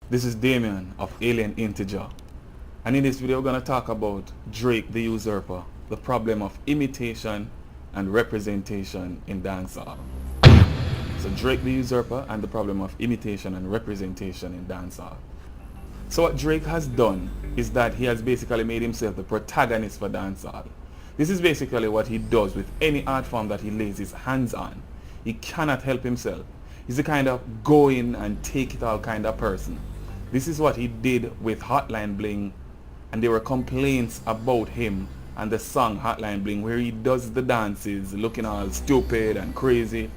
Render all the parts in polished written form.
This is Damien of Alien Integer, and in this video we're going to talk about Drake the Usurper, the problem of imitation and representation in dancehall. So Drake the Usurper and the problem of imitation and representation in dancehall. So what Drake has done is that he has basically made himself the protagonist for dancehall. This is basically what he does with any art form that he lays his hands on. He cannot help himself. He's the kind of go in and take it all kind of person. This is what he did with Hotline Bling, and there were complaints about him and the song Hotline Bling, where he does the dances looking all stupid and crazy,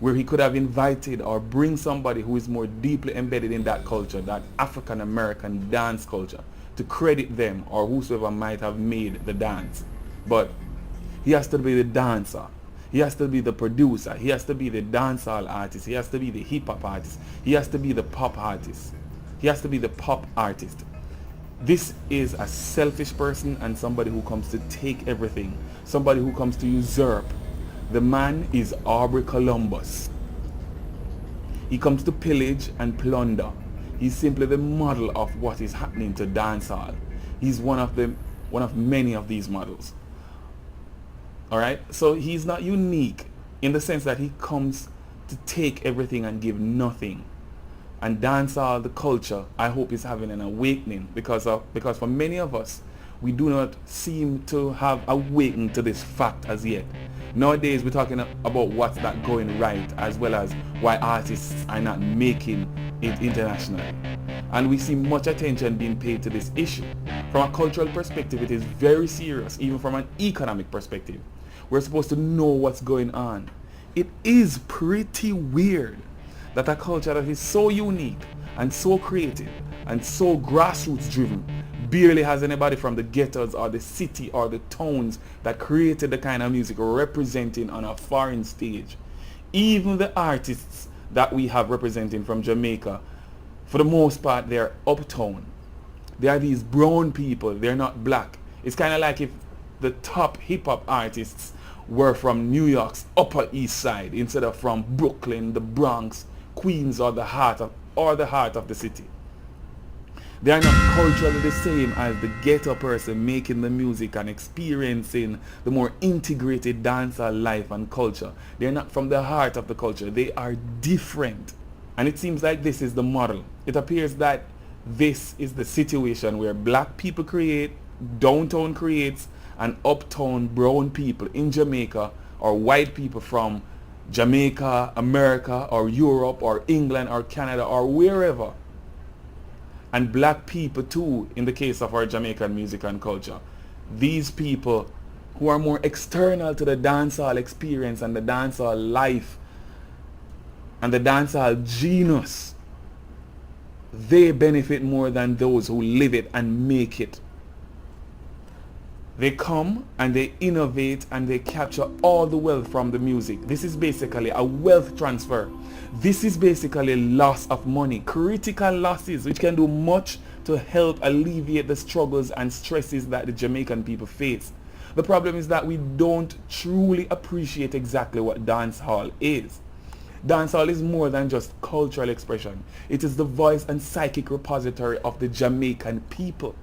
where he could have invited or bring somebody who is more deeply embedded in that culture, that African American dance culture, to credit them or whosoever might have made the dance. But he has to be the dancer. He has to be the producer. He has to be the dancehall artist. He has to be the hip hop artist. He has to be the pop artist. He has to be the pop artist. This is a selfish person and somebody who comes to take everything. Somebody who comes to usurp. The man is Aubrey Columbus. He comes to pillage and plunder. He's simply the model of what is happening to dancehall. He's one of many of these models. Alright? So he's not unique in the sense that he comes to take everything and give nothing. And dancehall, the culture, I hope is having an awakening because for many of us, we do not seem to have awakened to this fact as yet. Nowadays, we're talking about what's not going right, as well as why artists are not making it internationally. And we see much attention being paid to this issue. From a cultural perspective, it is very serious, even from an economic perspective. We're supposed to know what's going on. It is pretty weird that a culture that is so unique and so creative and so grassroots driven barely has anybody from the ghettos or the city or the towns that created the kind of music representing on a foreign stage. Even the artists that we have representing from Jamaica, for the most part, they're uptown. They are these brown people. They're not black. It's kind of like if the top hip-hop artists were from New York's Upper East Side instead of from Brooklyn, the Bronx, Queens, or the heart of the city. They are not culturally the same as the ghetto person making the music and experiencing the more integrated dancehall life and culture. They're not from the heart of the culture. They are different. And it seems like this is the model. It appears that this is the situation where black people create, downtown creates, and uptown brown people in Jamaica or white people from Jamaica, America, or Europe, or England, or Canada, or wherever. And black people too, in the case of our Jamaican music and culture. These people who are more external to the dancehall experience and the dancehall life and the dancehall genus, they benefit more than those who live it and make it. They come and they innovate and they capture all the wealth from the music. This is basically a wealth transfer. This is basically loss of money, critical losses, which can do much to help alleviate the struggles and stresses that the Jamaican people face. The problem is that we don't truly appreciate exactly what dancehall is. Dancehall is more than just cultural expression. It is the voice and psychic repository of the Jamaican people.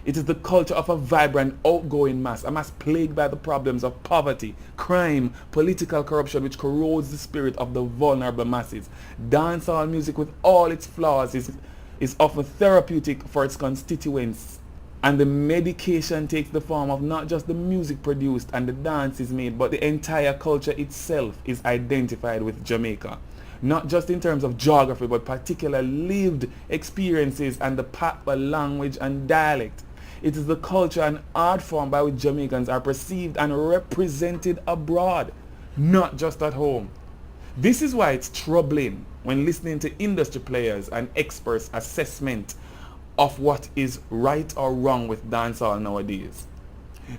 It is the culture of a vibrant, outgoing mass, a mass plagued by the problems of poverty, crime, political corruption, which corrodes the spirit of the vulnerable masses. Dancehall music, with all its flaws, is often therapeutic for its constituents. And the medication takes the form of not just the music produced and the dance is made, but the entire culture itself is identified with Jamaica. Not just in terms of geography, but particular lived experiences and the patois language and dialect. It is the culture and art form by which Jamaicans are perceived and represented abroad, not just at home. This is why it's troubling when listening to industry players and experts' assessment of what is right or wrong with dancehall nowadays.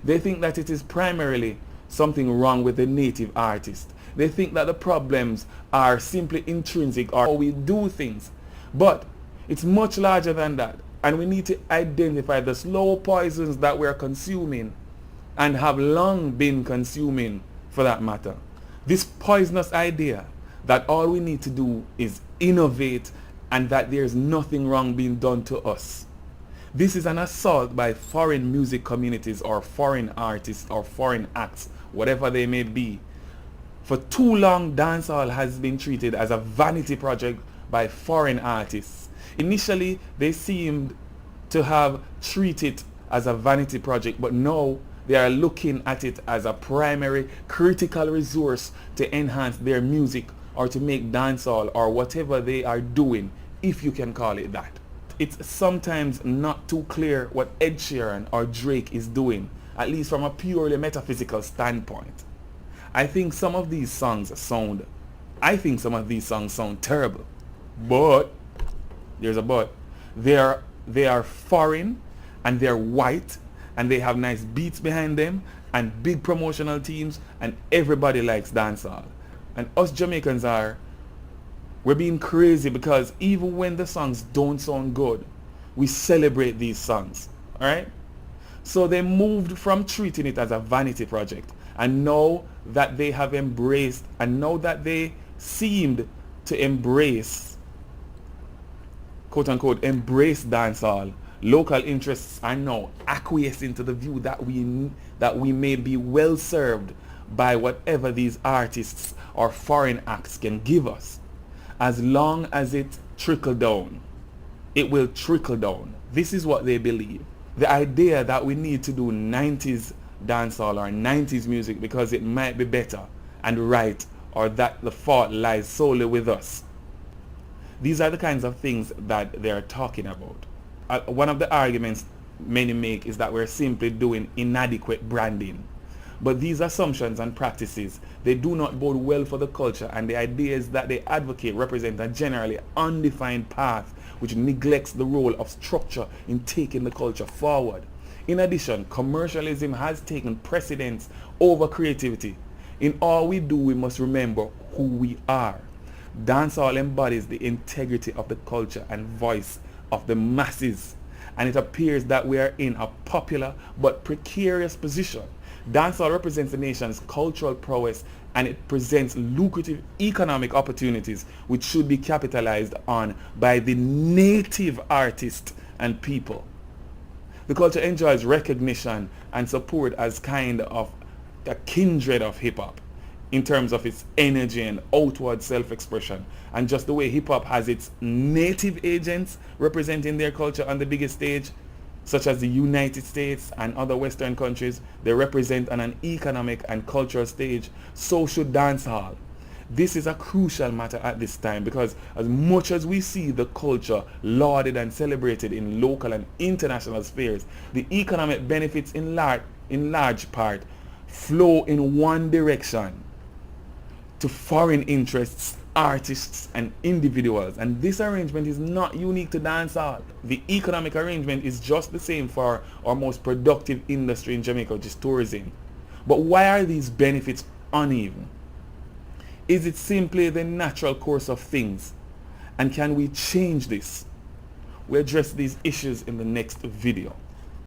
They think that it is primarily something wrong with the native artist. They think that the problems are simply intrinsic or how we do things. But it's much larger than that. And we need to identify the slow poisons that we're consuming and have long been consuming, for that matter. This poisonous idea that all we need to do is innovate and that there's nothing wrong being done to us. This is an assault by foreign music communities or foreign artists or foreign acts, whatever they may be. For too long, dancehall has been treated as a vanity project by foreign artists. Initially, they seemed to have treated it as a vanity project, but now they are looking at it as a primary critical resource to enhance their music or to make dancehall or whatever they are doing, if you can call it that. It's sometimes not too clear what Ed Sheeran or Drake is doing, at least from a purely metaphysical standpoint. I think some of these songs sound terrible. But there's a but. They are foreign and they're white and they have nice beats behind them and big promotional teams, and everybody likes dancehall. And us Jamaicans we're being crazy because even when the songs don't sound good, we celebrate these songs. Alright? So they moved from treating it as a vanity project, and now that they have embraced, and now that they seemed to embrace, quote unquote, embrace dancehall, local interests are now acquiescing to the view that we may be well served by whatever these artists or foreign acts can give us. As long as it trickle down, it will trickle down. This is what they believe. The idea that we need to do 90s dancehall or 90s music because it might be better and right, or that the fault lies solely with us. These are the kinds of things that they're talking about. One of the arguments many make is that we're simply doing inadequate branding. But these assumptions and practices, they do not bode well for the culture, and the ideas that they advocate represent a generally undefined path which neglects the role of structure in taking the culture forward. In addition, commercialism has taken precedence over creativity. In all we do, we must remember who we are. Dancehall embodies the integrity of the culture and voice of the masses, and it appears that we are in a popular but precarious position. Dancehall represents the nation's cultural prowess, and it presents lucrative economic opportunities which should be capitalized on by the native artists and people. The culture enjoys recognition and support as kind of a kindred of hip-hop in terms of its energy and outward self-expression, and just the way hip-hop has its native agents representing their culture on the biggest stage, such as the United States and other Western countries. They represent on an economic and cultural stage. So should dancehall. This is a crucial matter at this time, because as much as we see the culture lauded and celebrated in local and international spheres, the economic benefits in large part flow in one direction, to foreign interests, artists and individuals. And this arrangement is not unique to dancehall. The economic arrangement is just the same for our most productive industry in Jamaica, which is tourism. But why are these benefits uneven? Is it simply the natural course of things? And can we change this? We address these issues in the next video.